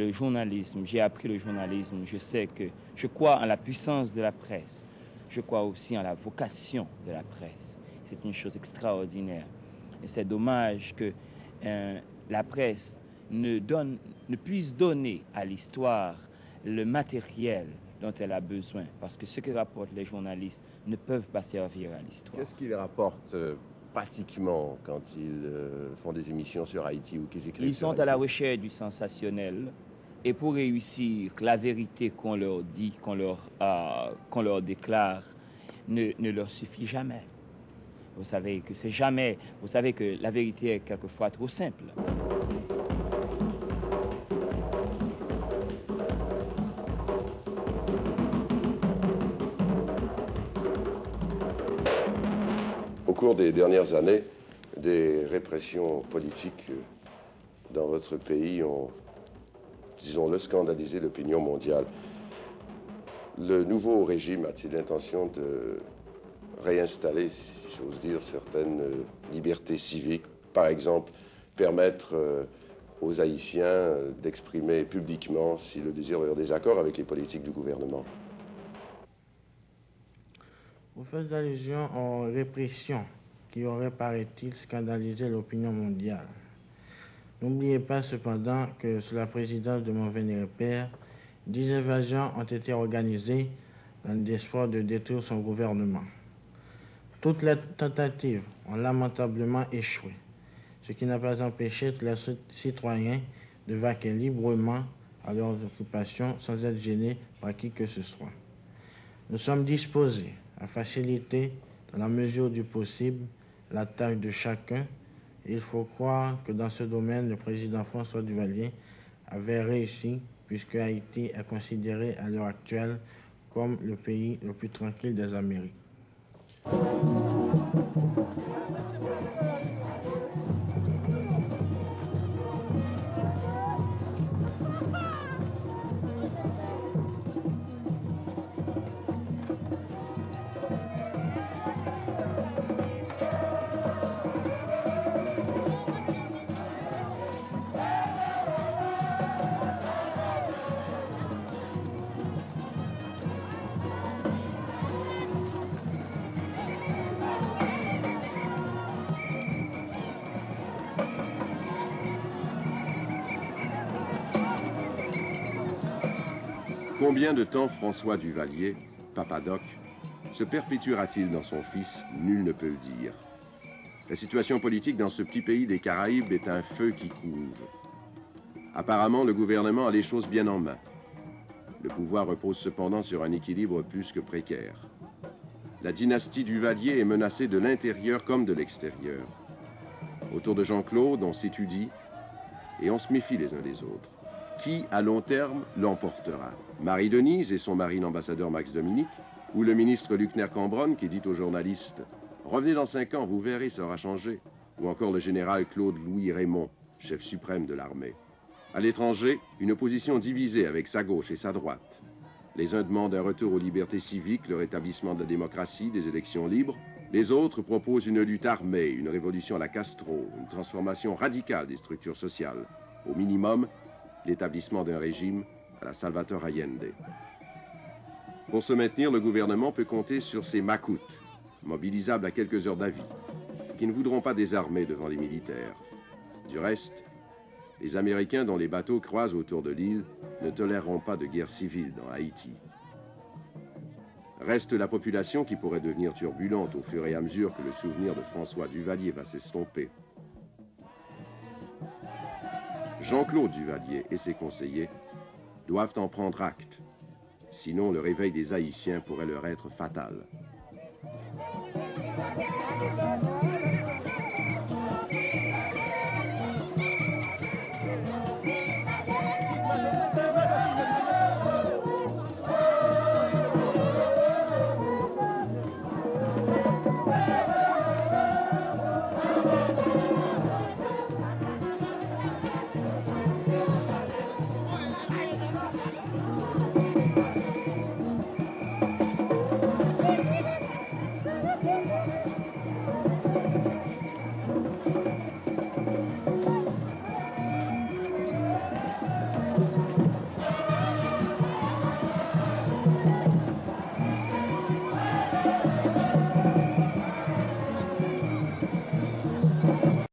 le journalisme, j'ai appris le journalisme, je crois en la puissance de la presse, je crois aussi en la vocation de la presse. C'est une chose extraordinaire. Et c'est dommage que la presse ne puisse donner à l'histoire le matériel dont elle a besoin, parce que ce que rapportent les journalistes ne peuvent pas servir à l'histoire. Qu'est-ce qu'ils rapportent pratiquement quand ils font des émissions sur Haïti ou qu'ils écrivent? Ils sont à la recherche du sensationnel, et pour réussir, la vérité qu'on leur dit, qu'on leur déclare, ne leur suffit jamais. Vous savez que la vérité est quelquefois trop simple. Au cours des dernières années, des répressions politiques dans votre pays ont, disons-le, scandalisé l'opinion mondiale. Le nouveau régime a-t-il l'intention de réinstaller, si j'ose dire, certaines libertés civiques, par exemple permettre aux Haïtiens d'exprimer publiquement, s'ils le désirent, leur désaccord avec les politiques du gouvernement? Vous faites allusion aux répressions qui auraient, paraît-il, scandalisé l'opinion mondiale. N'oubliez pas cependant que sous la présidence de mon vénéré père, 10 invasions ont été organisées dans l'espoir de détruire son gouvernement. Toutes les tentatives ont lamentablement échoué, ce qui n'a pas empêché tous les citoyens de vaquer librement à leurs occupations sans être gênés par qui que ce soit. Nous sommes disposés à faciliter, dans la mesure du possible, la tâche de chacun. Et il faut croire que dans ce domaine, le président François Duvalier avait réussi, puisque Haïti est considéré à l'heure actuelle comme le pays le plus tranquille des Amériques. Combien de temps François Duvalier, Papa Doc, se perpétuera-t-il dans son fils? Nul ne peut le dire. La situation politique dans ce petit pays des Caraïbes est un feu qui couve. Apparemment, le gouvernement a les choses bien en main. Le pouvoir repose cependant sur un équilibre plus que précaire. La dynastie Duvalier est menacée de l'intérieur comme de l'extérieur. Autour de Jean-Claude, on s'étudie et on se méfie les uns des autres. Qui, à long terme, l'emportera? Marie-Denise et son mari l'ambassadeur Max Dominique, ou le ministre Luckner Cambronne qui dit aux journalistes « Revenez dans 5 ans, vous verrez, ça aura changé », ou encore le général Claude-Louis Raymond, chef suprême de l'armée. À l'étranger, une opposition divisée avec sa gauche et sa droite. Les uns demandent un retour aux libertés civiques, le rétablissement de la démocratie, des élections libres. Les autres proposent une lutte armée, une révolution à la Castro, une transformation radicale des structures sociales. Au minimum, l'établissement d'un régime à la Salvador Allende. Pour se maintenir, le gouvernement peut compter sur ses macoutes, mobilisables à quelques heures d'avis, qui ne voudront pas désarmer devant les militaires. Du reste, les Américains dont les bateaux croisent autour de l'île ne toléreront pas de guerre civile dans Haïti. Reste la population qui pourrait devenir turbulente au fur et à mesure que le souvenir de François Duvalier va s'estomper. Jean-Claude Duvalier et ses conseillers doivent en prendre acte. Sinon, le réveil des Haïtiens pourrait leur être fatal.